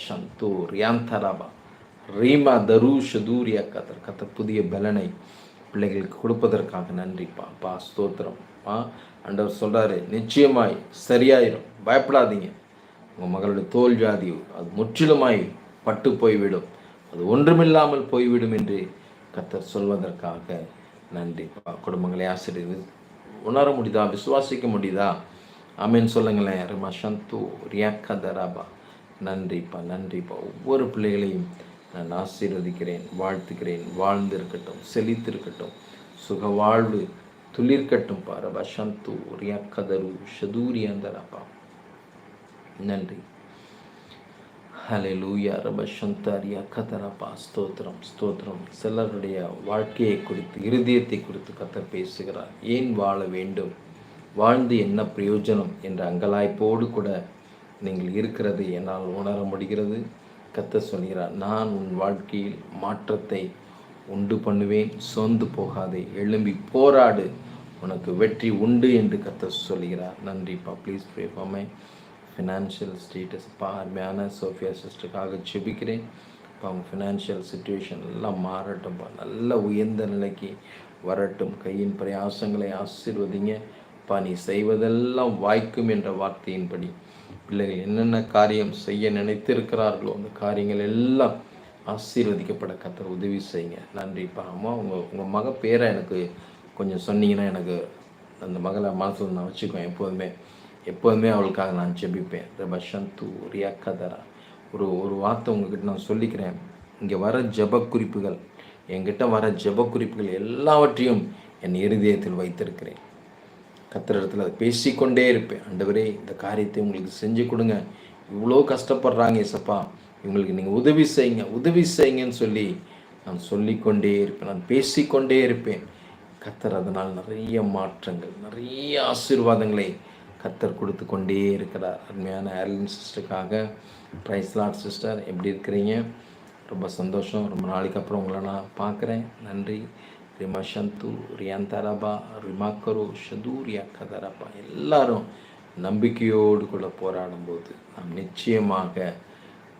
ஷந்தோ ரியாந்தராபா ரீமா தருஷ தூரியா கத்தர் புதிய பலனை பிள்ளைகளுக்கு கொடுப்பதற்காக நன்றிப்பா. ஸ்தோத்திரம். ஆண்டவர் சொல்கிறாரு, நிச்சயமாய் சரியாயிரும், பயப்படாதீங்க. உங்கள் மகளுடைய தோல் வியாதி அது முற்றிலுமாய் பட்டு போய்விடும், அது ஒன்றுமில்லாமல் போய்விடும் என்று கத்தர் சொல்வதற்காக நன்றிப்பா. குடும்பங்களை ஆசிரியர் உணர முடியுதா? விசுவாசிக்க முடியுதா? ஆமேன்னு சொல்லுங்களேன். ரிமா சந்து ரியாக்கதராபா. நன்றிப்பா, நன்றிப்பா. ஒவ்வொரு பிள்ளைகளையும் நான் ஆசீர்வதிக்கிறேன், வாழ்த்துக்கிறேன். வாழ்ந்திருக்கட்டும், செழித்திருக்கட்டும், சுக வாழ்வு துளிர்க்கட்டும். பாரபா சந்து ரியாக்கதரு ஷதூரியந்தராபா. நன்றி. ஹல்லேலூயா. ரப சந்தாரியா கதரபா. ஸ்தோத்திரம், ஸ்தோத்திரம். சிலருடைய வாழ்க்கையை குறித்து, இருதயத்தை குறித்து கத்தர் பேசுகிறார். ஏன் வாழ வேண்டும், வாழ்ந்து என்ன பிரயோஜனம் என்ற அங்கலாய்ப்போடு கூட நீங்கள் இருக்கிறது என்னால் உணர முடிகிறது. கத்தர் சொல்கிறார், நான் உன் வாழ்க்கையில் மாற்றத்தை உண்டு பண்ணுவேன், சோர்ந்து போகாதே, எழும்பி போராடு, உனக்கு வெற்றி உண்டு என்று கத்தர் சொல்கிறார். நன்றிப்பா. Please pray for my financial status. அருமையான சோஃபியா சிஸ்டருக்காக ஜெபிக்கிறேன். அவங்க ஃபினான்ஷியல் சுச்சுவேஷன் எல்லாம் மாறட்டும்ப்பா, நல்ல உயர்ந்த நிலைக்கு வரட்டும். கையின் பிரயாசங்களை ஆசீர்வதிங்க. நீ செய்வதெல்லாம் வாய்க்கும் என்ற வார்த்தையின்படி பிள்ளைகள் என்னென்ன காரியம் செய்ய நினைத்திருக்கிறார்களோ அந்த காரியங்கள் எல்லாம் ஆசீர்வதிக்கப்பட கத்தர் உதவி செய்யுங்க. நன்றிப்பா. அம்மா, உங்கள் மக பேரை எனக்கு கொஞ்சம் சொன்னீங்கன்னா எனக்கு அந்த மகளை மனசில் நான் வச்சுக்குவேன். எப்போதுமே அவளுக்காக நான் ஜெபிப்பேன். ரப சந்து ரியாக்கதரா. ஒரு வார்த்தை உங்ககிட்ட நான் சொல்லிக்கிறேன். இங்கே வர ஜெப குறிப்புகள், என்கிட்ட வர ஜெப குறிப்புகள் எல்லாவற்றையும் என் இருதயத்தில் வைத்திருக்கிறேன். கத்திரிடத்தில் அதை பேசிக்கொண்டே இருப்பேன். ஆண்டவரே, இந்த காரியத்தை உங்களுக்கு செஞ்சு கொடுங்க, இவ்வளோ கஷ்டப்படுறாங்க ஏசப்பா, இவங்களுக்கு நீங்கள் உதவி செய்யுங்கன்னு சொல்லி நான் சொல்லிக்கொண்டே இருப்பேன், நான் பேசிக்கொண்டே இருப்பேன். கத்தர் அதனால் நிறைய மாற்றங்கள், நிறைய ஆசீர்வாதங்களை கத்தர் கொடுத்து கொண்டே இருக்கிறார். அருமையான ஆர்லின் சிஸ்டருக்காக பிரைஸ் லார்ட் சிஸ்டர், எப்படி இருக்கிறீங்க? ரொம்ப சந்தோஷம். ரொம்ப நாளைக்கு அப்புறம் உங்களை நான் பார்க்குறேன். நன்றி. ரிமா சந்து ரியாந்தரபா ரிமாக்கரு ஷதூரியா கதரபா. எல்லாரும் நம்பிக்கையோடு கூட போராடும்போது நாம் நிச்சயமாக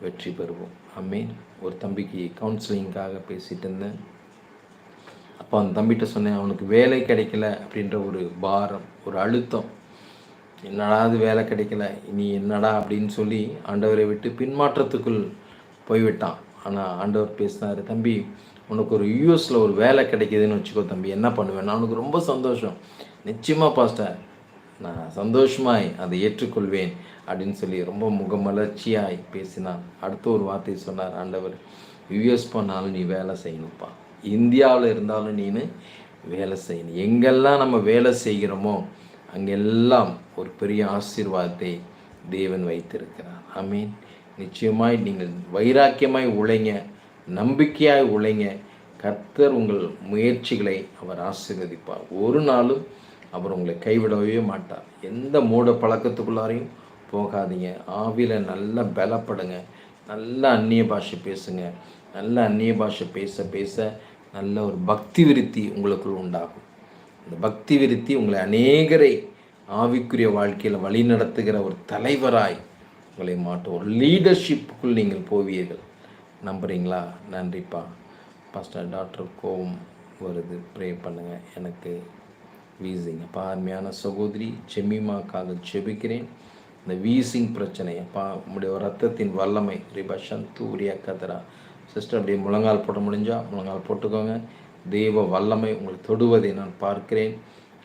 வெற்றி பெறுவோம். ஆமீன். ஒரு தம்பிக்கு கவுன்சிலிங்காக பேசிகிட்டு இருந்தேன். அப்போ அந்த தம்பிகிட்ட சொன்னேன், அவனுக்கு வேலை கிடைக்கல அப்படின்ற ஒரு பாரம், ஒரு அழுத்தம். என்னடா அது வேலை கிடைக்கல, இனி என்னடா அப்படின்னு சொல்லி ஆண்டவரை விட்டு பின்மாற்றத்துக்குள் போய்விட்டான். ஆனால் ஆண்டவர் பேசினார், தம்பி உனக்கு ஒரு யூஎஸில் ஒரு வேலை கிடைக்கிதுன்னு வச்சுக்கோ தம்பி, என்ன பண்ணுவேன்? அவனுக்கு ரொம்ப சந்தோஷம். நிச்சயமாக பாஸ்டர், நான் சந்தோஷமாய் அதை ஏற்றுக்கொள்வேன் அப்படின்னு சொல்லி ரொம்ப முகமலர்ச்சியாய் பேசினான். அடுத்த ஒரு வார்த்தை சொன்னார் ஆண்டவர், யூஎஸ் போனாலும் நீ வேலை செய்யணும்ப்பா, இந்தியாவில் இருந்தாலும் நீ வேலை செய்யணும். எங்கெல்லாம் நம்ம வேலை செய்கிறோமோ அங்கெல்லாம் ஒரு பெரிய ஆசீர்வாதத்தை தேவன் வைத்திருக்கிறார். ஆமீன். நிச்சயமாய் நீங்கள் வைராக்கியமாய் உழைங்க, நம்பிக்கையாய் உழைங்க. கர்த்தர் உங்கள் முயற்சிகளை அவர் ஆசீர்வதிப்பார். ஒரு நாளும் அவர் உங்களை கைவிடவே மாட்டார். எந்த மூட பழக்கத்துக்குள்ளாரையும் போகாதீங்க. ஆவியில் நல்லா பலப்படுங்க. நல்ல அந்நிய பாஷை பேசுங்க. நல்ல அந்நிய பாஷை பேச பேச நல்ல ஒரு பக்தி விருத்தி உங்களுக்குள் உண்டாகும். அந்த பக்தி விருத்தி உங்களை அநேகரை ஆவிக்குரிய வாழ்க்கையில் வழி நடத்துகிற ஒரு தலைவராய் உங்களை மாட்டும். ஒரு லீடர்ஷிப்புக்குள் நீங்கள் போவீர்கள். நம்புறீங்களா? நன்றிப்பா. பாஸ்டர் டாக்டர் கோவம் வருது, ப்ரே பண்ணுங்கள். எனக்கு வீசிங் அருமையான சகோதரி ஜெமிமாக்காக ஜெபிக்கிறேன். இந்த வீசிங் பிரச்சனை உங்களுடைய ரத்தத்தின் வல்லமை ரிபா சந்தூரியா கதரா. சிஸ்டர், அப்படியே முழங்கால் போட முடிஞ்சால் முழங்கால் போட்டுக்கோங்க. தெய்வ வல்லமை உங்களை தொடுவதை நான் பார்க்கிறேன்.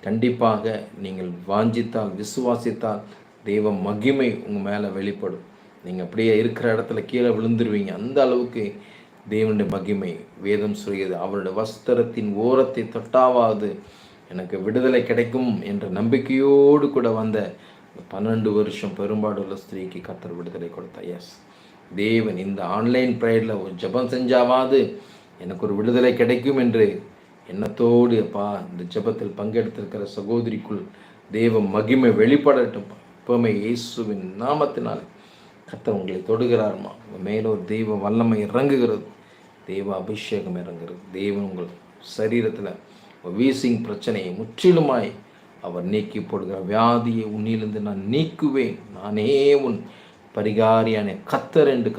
கண்டிப்பாக நீங்கள் வாஞ்சித்தால், விசுவாசித்தால் தெய்வ மகிமை உங்கள் மேலே வெளிப்படும். நீங்கள் அப்படியே இருக்கிற இடத்துல கீழே விழுந்துருவீங்க. அந்த அளவுக்கு தேவனுடைய மகிமை. வேதம் சொல்கிறது, அவருடைய வஸ்திரத்தின் ஓரத்தை தொட்டாவது எனக்கு விடுதலை கிடைக்கும் என்ற நம்பிக்கையோடு கூட வந்த 12 வருஷம் பெரும்பாடுள்ள ஸ்திரீக்கு கர்த்தர் விடுதலை கொடுத்தா. எஸ், தேவன் இந்த ஆன்லைன் ப்ரேயரில் ஒரு ஜெபம் செஞ்சாவது எனக்கு ஒரு விடுதலை கிடைக்கும் என்று எண்ணத்தோடு இந்த ஜெபத்தில் பங்கெடுத்திருக்கிற சகோதரிக்குள் தேவ மகிமை வெளிப்படட்டும். இப்போமே இயேசுவின் நாமத்தினால் கர்த்தர் உங்களை தொடுகிறார்மா. உங்கள் மேலே ஒரு தெய்வ வல்லமை இறங்குகிறது, தெய்வ அபிஷேகம் இறங்குகிறது. தேவன் உங்கள் சரீரத்தில் வீசிங் பிரச்சனையை முற்றிலுமாய் அவர் நீக்கி போடுகிறார். வியாதியை உன்னிலிருந்து நான் நீக்குவேன், நானே உன் பரிகாரியான கர்த்தர் என்று